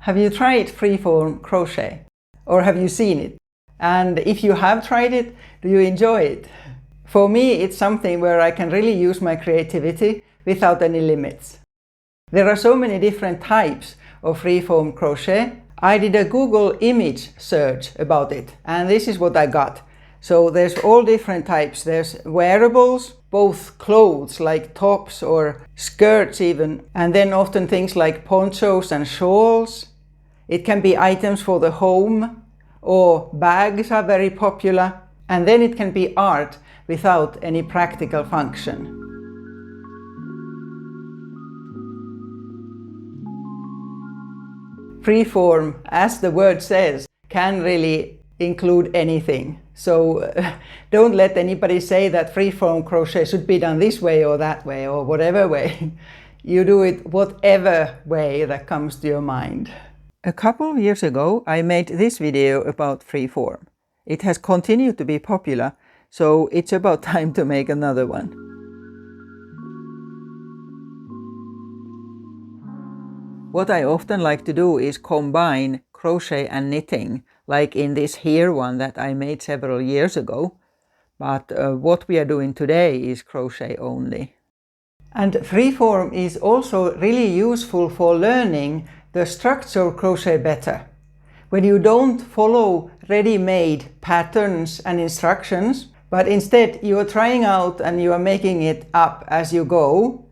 Have you tried Freeform Crochet? Or have you seen it? And if you have tried it, do you enjoy it? For me, it's something where I can really use my creativity without any limits. There are so many different types of Freeform Crochet. I did a Google image search about it, and this is what I got. So there's all different types. There's wearables, both clothes like tops or skirts even, and then often things like ponchos and shawls. It can be items for the home, or bags are very popular. And then it can be art without any practical function. Freeform, as the word says, can really include anything. So don't let anybody say that freeform crochet should be done this way or that way or whatever way. You do it whatever way that comes to your mind. A couple of years ago, I made this video about freeform. It has continued to be popular, so it's about time to make another one. What I often like to do is combine crochet and knitting, like in this here one that I made several years ago. But what we are doing today is crochet only. And freeform is also really useful for learning the structure of crochet better. When you don't follow ready-made patterns and instructions, but instead you are trying out and you are making it up as you go,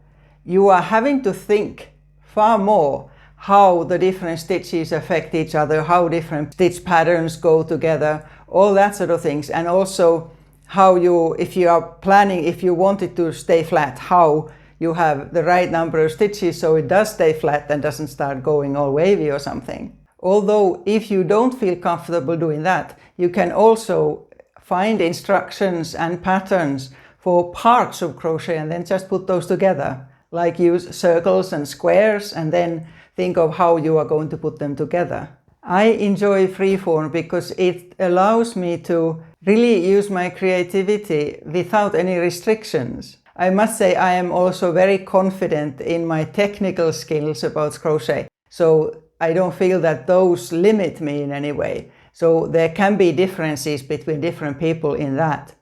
you are having to think far more how the different stitches affect each other, how different stitch patterns go together, all that sort of things. And also how you, if you are planning, if you want it to stay flat, how you have the right number of stitches so it does stay flat and doesn't start going all wavy or something. Although if you don't feel comfortable doing that, you can also find instructions and patterns for parts of crochet and then just put those together. Like use circles and squares and then think of how you are going to put them together. I enjoy freeform because it allows me to really use my creativity without any restrictions. I must say I am also very confident in my technical skills about crochet, so I don't feel that those limit me in any way. So there can be differences between different people in that.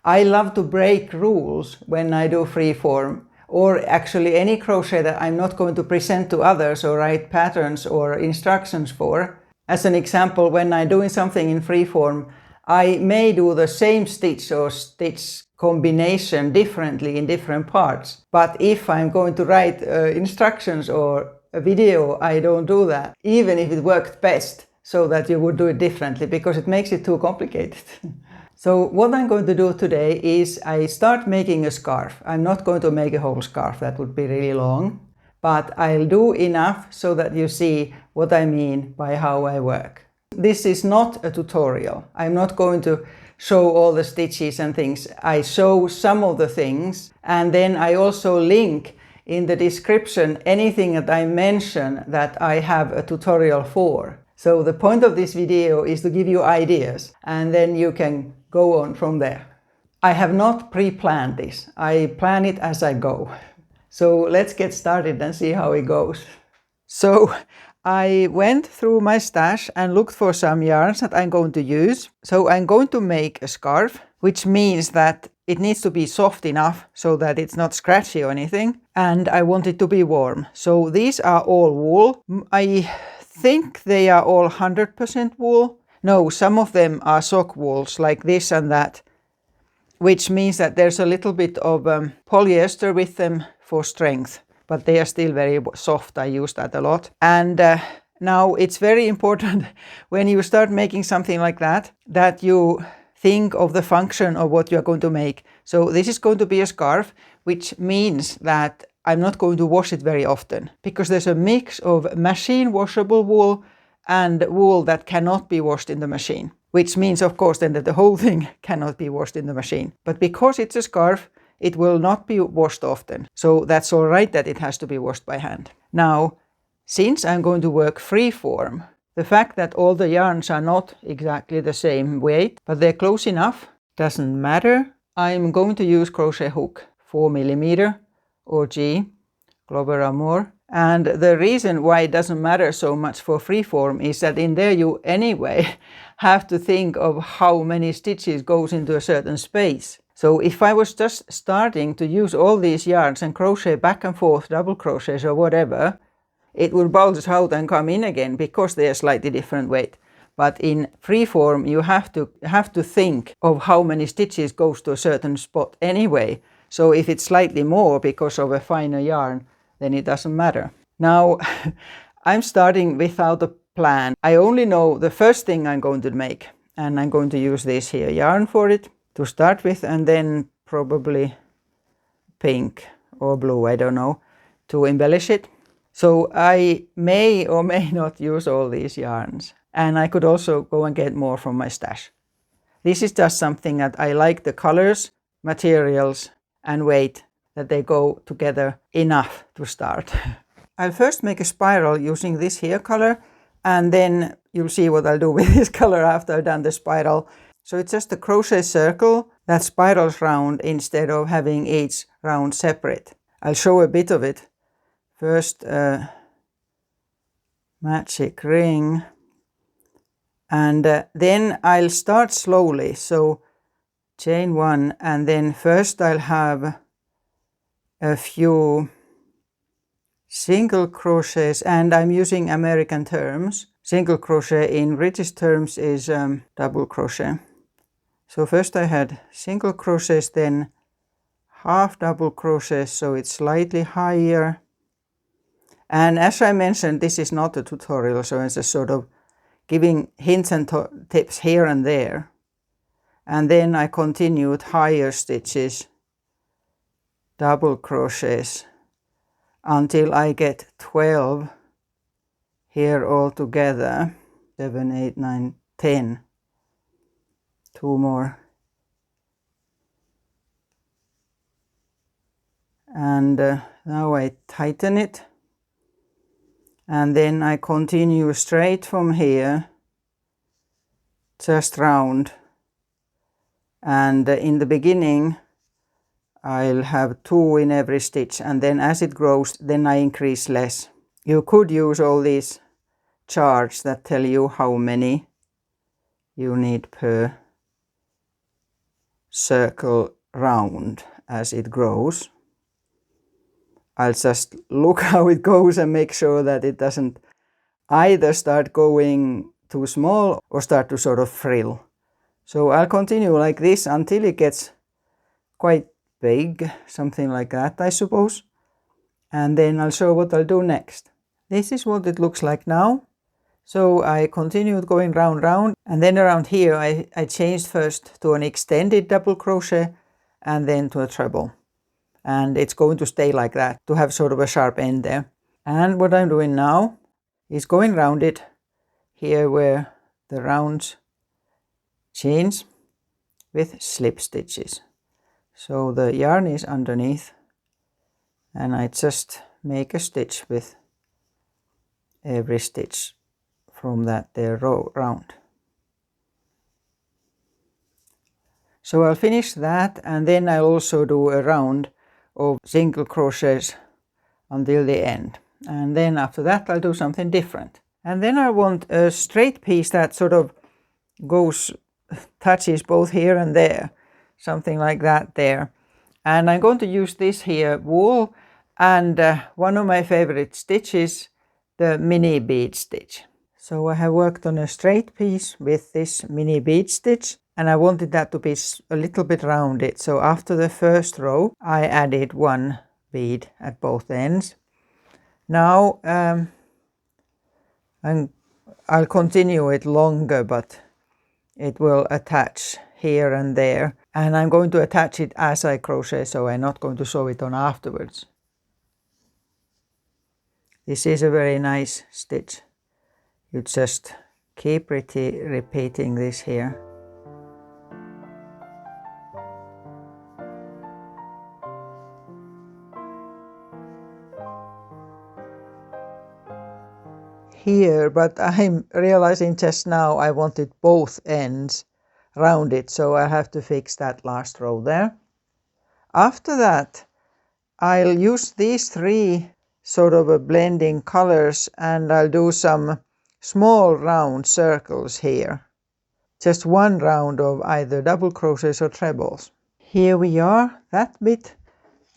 I love to break rules when I do freeform, or actually any crochet that I'm not going to present to others or write patterns or instructions for. As an example, when I'm doing something in freeform, I may do the same stitch or stitch combination differently in different parts. But if I'm going to write instructions or a video, I don't do that, even if it worked best, so that you would do it differently, because it makes it too complicated. So what I'm going to do today is I start making a scarf. I'm not going to make a whole scarf, that would be really long, but I'll do enough so that you see what I mean by how I work. This is not a tutorial. I'm not going to show all the stitches and things. I show some of the things, and then I also link in the description anything that I mention that I have a tutorial for. So the point of this video is to give you ideas, and then you can go on from there. I have not pre-planned this. I plan it as I go. So let's get started and see how it goes. So I went through my stash and looked for some yarns that I'm going to use. So I'm going to make a scarf, which means that it needs to be soft enough so that it's not scratchy or anything. And I want it to be warm. So these are all wool. I think they are all 100% wool. No, some of them are sock wools like this and that, which means that there's a little bit of polyester with them for strength, but they are still very soft. I use that a lot. And now it's very important when you start making something like that, that you think of the function of what you're going to make. So this is going to be a scarf, which means that I'm not going to wash it very often, because there's a mix of machine washable wool and wool that cannot be washed in the machine, which means of course then that the whole thing cannot be washed in the machine. But because it's a scarf, it will not be washed often. So that's all right that it has to be washed by hand. Now, since I'm going to work freeform, the fact that all the yarns are not exactly the same weight, but they're close enough, doesn't matter. I'm going to use crochet hook 4mm or G, Glover Amour, And the reason why it doesn't matter so much for freeform is that in there you anyway have to think of how many stitches goes into a certain space. So if I was just starting to use all these yarns and crochet back and forth, double crochets or whatever, it will bulge out and come in again because they are slightly different weight. But in freeform you have to think of how many stitches goes to a certain spot anyway. So if it's slightly more because of a finer yarn, then it doesn't matter. Now, I'm starting without a plan. I only know the first thing I'm going to make, and I'm going to use this here yarn for it to start with, and then probably pink or blue, I don't know, to embellish it. So I may or may not use all these yarns, and I could also go and get more from my stash. This is just something that I like the colors, materials and weight, that they go together enough to start. I'll first make a spiral using this here color, and then you'll see what I'll do with this color after I've done the spiral. So it's just a crochet circle that spirals round instead of having each round separate. I'll show a bit of it. First magic ring, and then I'll start slowly. So chain one, and then first I'll have a few single crochets, and I'm using American terms. Single crochet in British terms is double crochet. So first I had single crochets, then half double crochets, so it's slightly higher. And as I mentioned, this is not a tutorial, so it's a sort of giving hints and tips here and there. And then I continued higher stitches, double crochets, until I get 12 here all together. 7, 8, 9, 10. 2 more. And now I tighten it. And then I continue straight from here, just round. And in the beginning, I'll have 2 in every stitch, and then as it grows, then I increase less. You could use all these charts that tell you how many you need per circle round as it grows. I'll just look how it goes and make sure that it doesn't either start going too small or start to sort of frill. So I'll continue like this until it gets quite big, something like that, I suppose. And then I'll show what I'll do next. This is what it looks like now. So I continued going round, and then around here I changed first to an extended double crochet and then to a treble. And it's going to stay like that to have sort of a sharp end there. And what I'm doing now is going round it here where the rounds change with slip stitches. So the yarn is underneath, and I just make a stitch with every stitch from that there row round. So I'll finish that, and then I'll also do a round of single crochets until the end. And then after that I'll do something different. And then I want a straight piece that sort of touches both here and there, something like that there. And I'm going to use this here wool, and one of my favorite stitches, the mini bead stitch. So I have worked on a straight piece with this mini bead stitch, and I wanted that to be a little bit rounded. So after the first row I added 1 bead at both ends. Now I'll continue it longer, but it will attach here and there, and I'm going to attach it as I crochet, so I'm not going to sew it on afterwards. This is a very nice stitch. You just keep repeating this here. Here, but I'm realizing just now I wanted both ends rounded, so I have to fix that last row there. After that, I'll use these 3 sort of a blending colors, and I'll do some small round circles here. Just one round of either double crochets or trebles. Here we are, that bit.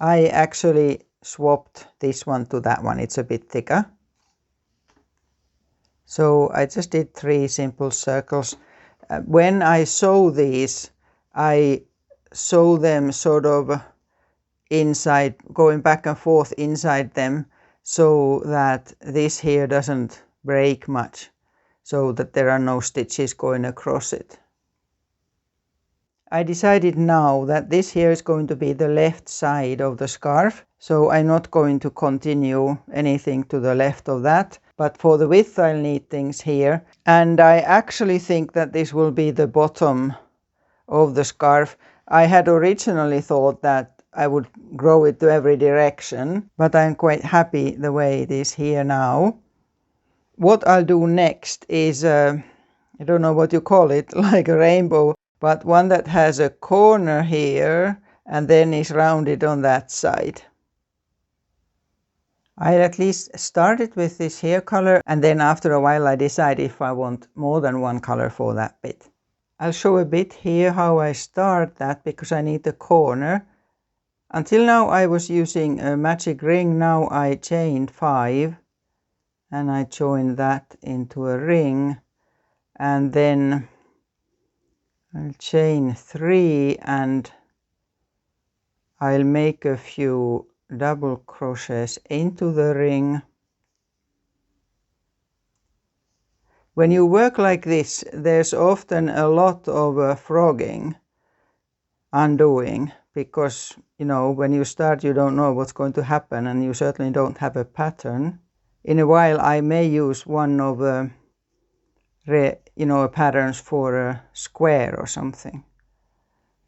I actually swapped this one to that one, it's a bit thicker. So I just did 3 simple circles. When I sew these, I sew them sort of inside, going back and forth inside them, so that this here doesn't break much, so that there are no stitches going across it. I decided now that this here is going to be the left side of the scarf, so I'm not going to continue anything to the left of that, but for the width I'll need things here. And I actually think that this will be the bottom of the scarf. I had originally thought that I would grow it to every direction, but I'm quite happy the way it is here now. What I'll do next is, I don't know what you call it, like a rainbow, but one that has a corner here and then is rounded on that side. I at least started with this hair color, and then after a while I decide if I want more than one color for that bit. I'll show a bit here how I start that, because I need the corner. Until now I was using a magic ring. Now I chained 5 and I join that into a ring, and then I'll chain 3 and I'll make a few double crochets into the ring. When you work like this, there's often a lot of frogging, undoing, because when you start you don't know what's going to happen, and you certainly don't have a pattern. In a while I may use one of the patterns for a square or something.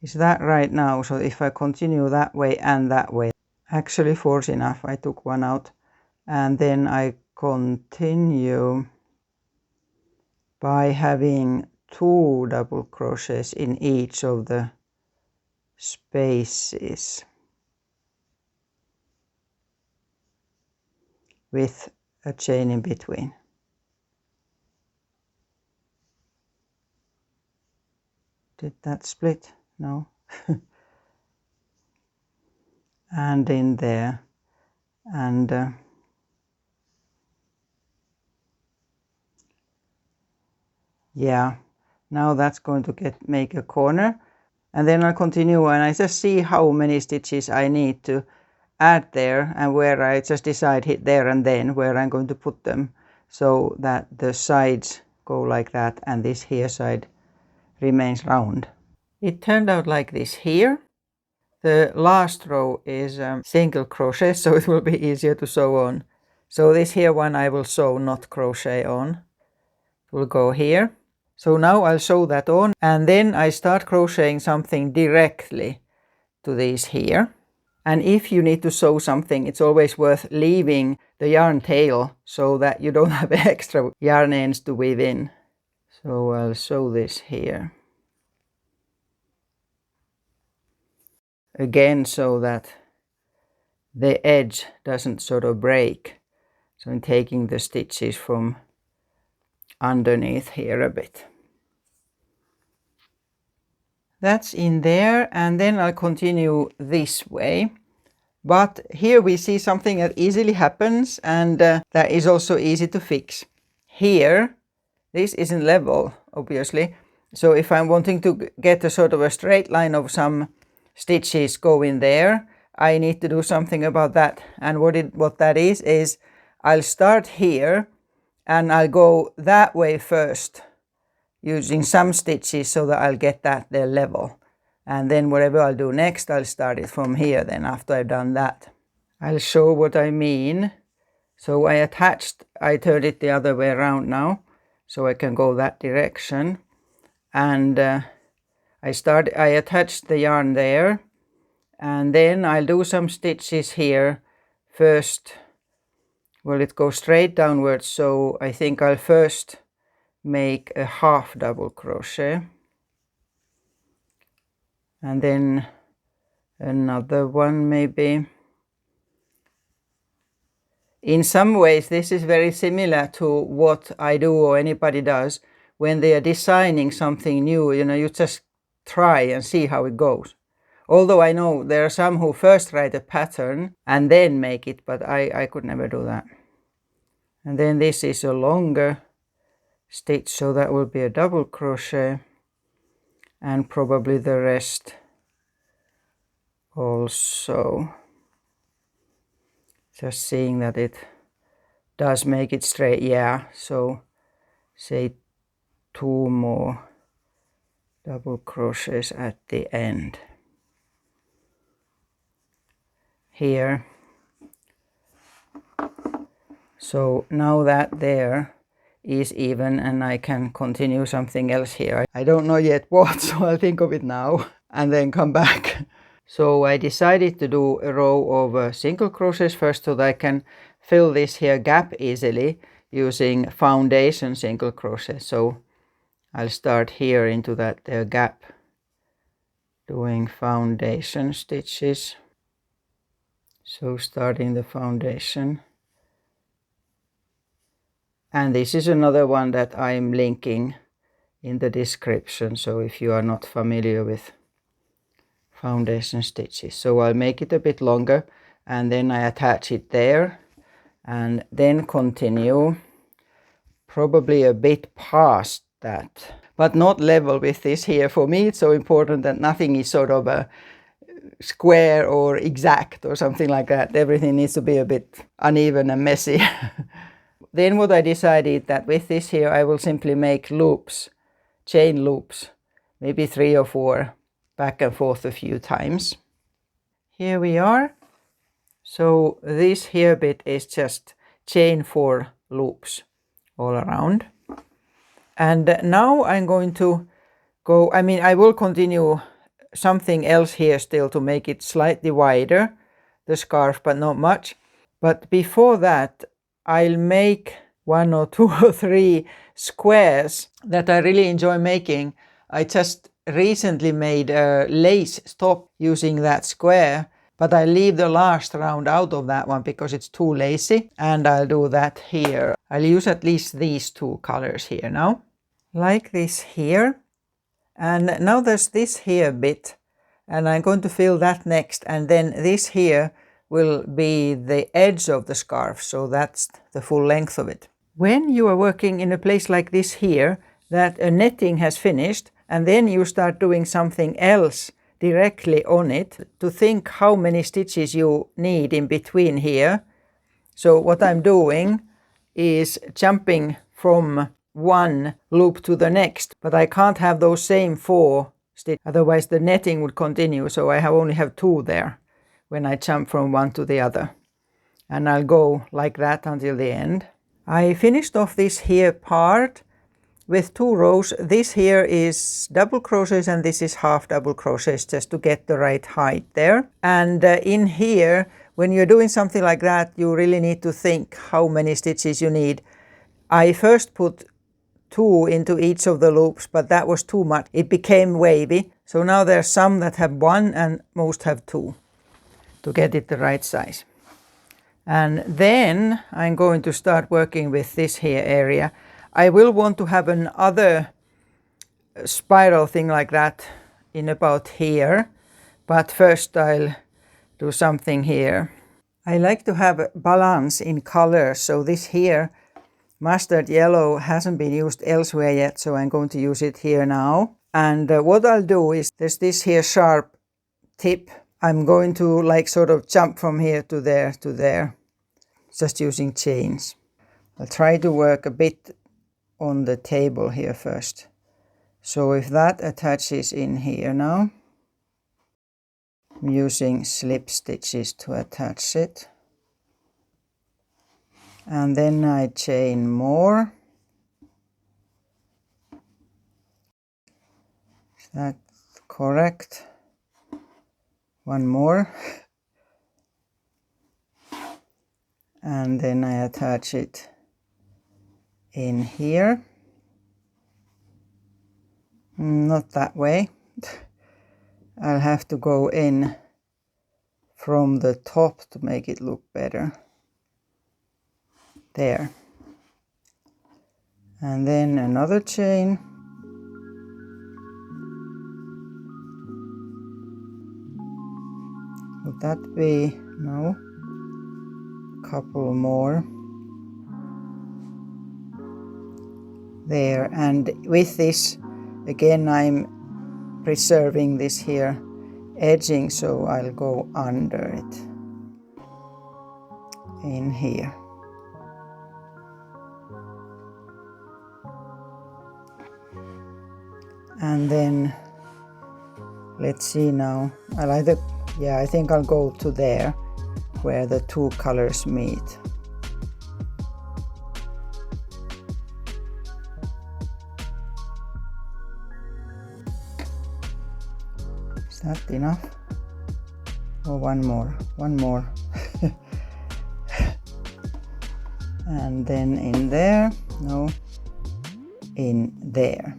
Is that right now? So if I continue that way and that way, actually force enough, I took one out, and then I continue by having 2 double crochets in each of the spaces with a chain in between. Did that split? No. And in there, and yeah, now that's going to make a corner, and then I'll continue and I just see how many stitches I need to add there, and where I just decide hit there and then where I'm going to put them, so that the sides go like that and this here side remains round. It turned out like this here. The last row is single crochet, so it will be easier to sew on. So this here one I will sew, not crochet on. It will go here. So now I'll sew that on, and then I start crocheting something directly to these here. And if you need to sew something, it's always worth leaving the yarn tail so that you don't have extra yarn ends to weave in. So I'll sew this here. Again, so that the edge doesn't sort of break. So I'm taking the stitches from underneath here a bit. That's in there, and then I'll continue this way. But here we see something that easily happens, and that is also easy to fix. Here, this isn't level, obviously. So if I'm wanting to get a sort of a straight line of some stitches going there, I need to do something about that. And what that is I'll start here and I'll go that way first, using some stitches so that I'll get that there level. And then whatever I'll do next, I'll start it from here then after I've done that. I'll show what I mean. So I turned it the other way around now, so I can go that direction. And I attached the yarn there, and then I'll do some stitches here first. Well, it goes straight downwards, so I think I'll first make a half double crochet, and then another one maybe, In some ways this is very similar to what I do or anybody does when they are designing something new. You just try and see how it goes. Although I know there are some who first write a pattern and then make it, but I could never do that. And then this is a longer stitch, so that will be a double crochet, and probably the rest also. Just seeing that it does make it straight. Yeah, so say 2 more double crochets at the end here. So now that there is even, and I can continue something else here. I don't know yet what, so I'll think of it now and then come back. So I decided to do a row of single crochets first so that I can fill this here gap easily using foundation single crochet. So I'll start here into that gap doing foundation stitches. So starting the foundation. And this is another one that I'm linking in the description, so if you are not familiar with foundation stitches. So I'll make it a bit longer and then I attach it there and then continue probably a bit past that, but not level with this here. For me it's so important that nothing is sort of a square or exact or something like that. Everything needs to be a bit uneven and messy. Then what I decided that with this here I will simply make loops, chain loops, maybe 3 or 4, back and forth a few times. Here we are. So this here bit is just chain 4 loops all around. And now I'm going to go, I will continue something else here still to make it slightly wider, the scarf, but not much. But before that I'll make 1 or 2 or 3 squares that I really enjoy making. I just recently made a lace top using that square, but I leave the last round out of that one because it's too lacy, and I'll do that here. I'll use at least these 2 colors here now, like this here. And now there's this here bit, and I'm going to fill that next, and then this here will be the edge of the scarf, so that's the full length of it. When you are working in a place like this here, that a netting has finished, and then you start doing something else directly on it, to think how many stitches you need in between here. So what I'm doing is jumping from one loop to the next, but I can't have those same 4 stitches, otherwise the netting would continue, so I only have 2 there when I jump from one to the other. And I'll go like that until the end. I finished off this here part with 2 rows. This here is double crochets and this is half double crochets, just to get the right height there. And in here, when you're doing something like that, you really need to think how many stitches you need. I first put 2 into each of the loops, but that was too much. It became wavy. So now there are some that have 1 and most have 2 to get it the right size. And then I'm going to start working with this here area. I will want to have another spiral thing like that in about here, but first I'll do something here. I like to have balance in color, so this here mustard yellow hasn't been used elsewhere yet, so I'm going to use it here now. And what I'll do is, there's this here sharp tip. I'm going to like sort of jump from here to there, just using chains. I'll try to work a bit on the table here first. So if that attaches in here now, I'm using slip stitches to attach it. And then I chain more. Is that correct? One more. And then I attach it in here. Not that way. I'll have to go in from the top to make it look better. there. And then another chain. Would that be, no, couple more there. And with this again I'm preserving this here edging, so I'll go under it in here. And then let's see now, I'll either, yeah, I think I'll go to there where the two colors meet. Is that enough? Or one more? And then in there, no, in there.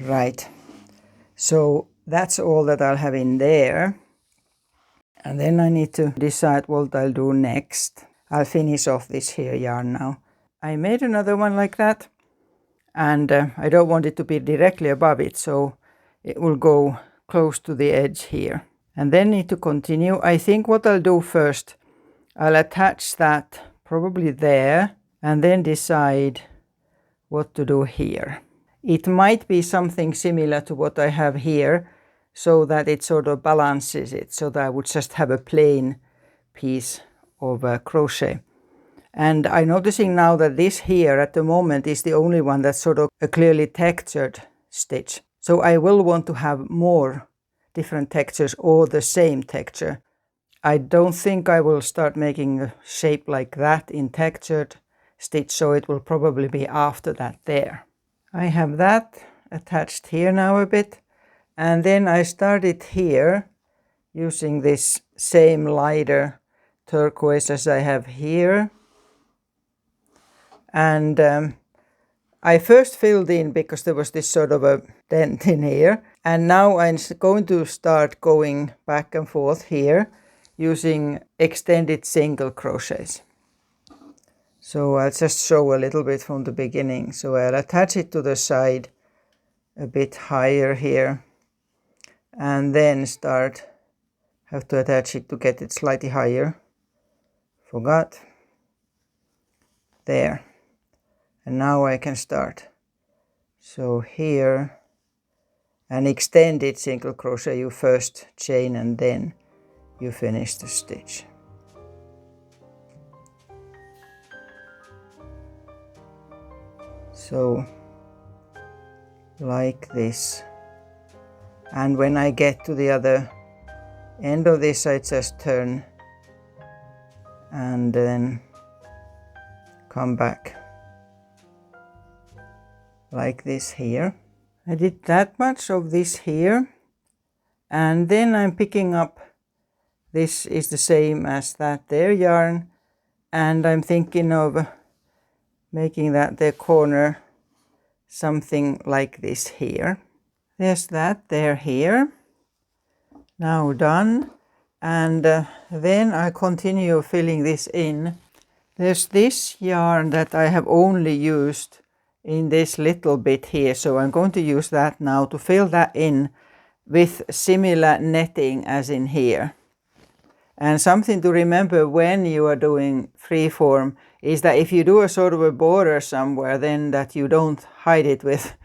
Right, so that's all that I'll have in there. And then I need to decide what I'll do next. I'll finish off this here yarn now. I made another one like that, and I don't want it to be directly above it, so it will go close to the edge here. And then need to continue. I think what I'll do first, I'll attach that probably there, and then decide what to do here. It might be something similar to what I have here, so that it sort of balances it, so that I would just have a plain piece of crochet. And I'm noticing now that this here at the moment is the only one that's sort of a clearly textured stitch. So I will want to have more different textures or the same texture. I don't think I will start making a shape like that in textured stitch, so it will probably be after that there. I have that attached here now a bit, and then I started here using this same lighter turquoise as I have here, and I first filled in because there was this sort of a dent in here, and now I'm going to start going back and forth here using extended single crochets. So I'll just show a little bit from the beginning. So I'll attach it to the side a bit higher here, and then have to attach it to get it slightly higher. Forgot. There. And now I can start. So here, an extended single crochet, you first chain and then you finish the stitch. So like this, and when I get to the other end of this I just turn and then come back like this here. I did that much of this here, and then I'm picking up, this is the same as that there yarn, and I'm thinking of making that the corner something like this here. There's that there here. Now done. And then I continue filling this in. There's this yarn that I have only used in this little bit here, so I'm going to use that now to fill that in with similar netting as in here. And something to remember when you are doing freeform is that if you do a sort of a border somewhere, then that you don't hide it with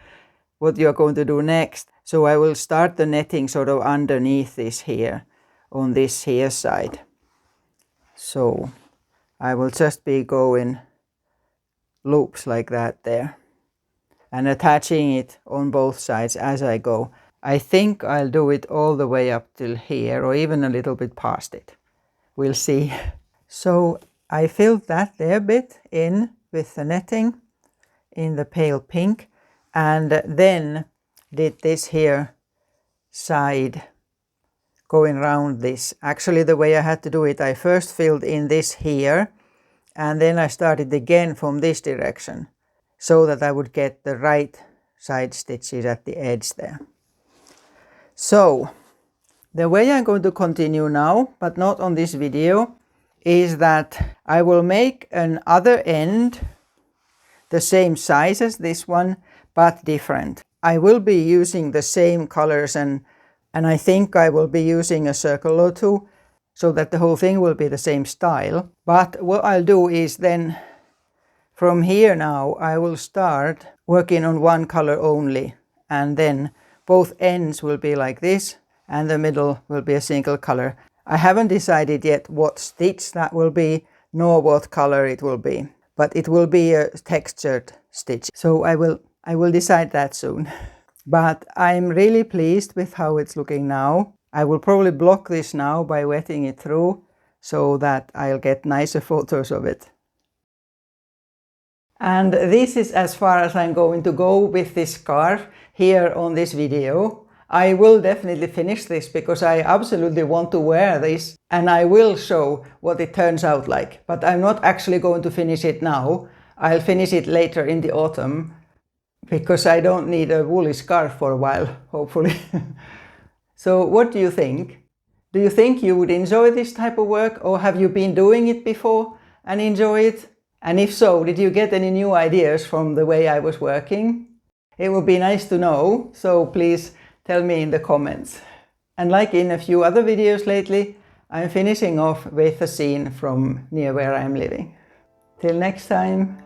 what you're going to do next. So I will start the netting sort of underneath this here, on this here side. So I will just be going loops like that there and attaching it on both sides as I go. I think I'll do it all the way up till here, or even a little bit past it. We'll see. So I filled that there bit in with the netting in the pale pink, and then did this here side going around this. Actually, the way I had to do it, I first filled in this here, and then I started again from this direction so that I would get the right side stitches at the edge there. So the way I'm going to continue now, but not on this video, is that I will make an other end the same size as this one, but different. I will be using the same colors and I think I will be using a circle or two so that the whole thing will be the same style. But what I'll do is then from here now I will start working on one color only, and then both ends will be like this and the middle will be a single color. I haven't decided yet what stitch that will be nor what color it will be, but it will be a textured stitch. So I will decide that soon. But I'm really pleased with how it's looking now. I will probably block this now by wetting it through so that I'll get nicer photos of it. And this is as far as I'm going to go with this scarf here on this video. I will definitely finish this because I absolutely want to wear this, and I will show what it turns out like. But I'm not actually going to finish it now. I'll finish it later in the autumn because I don't need a woolly scarf for a while, hopefully. So what do you think? Do you think you would enjoy this type of work, or have you been doing it before and enjoy it? And if so, did you get any new ideas from the way I was working? It would be nice to know, so please tell me in the comments. And like in a few other videos lately, I'm finishing off with a scene from near where I'm living. Till next time.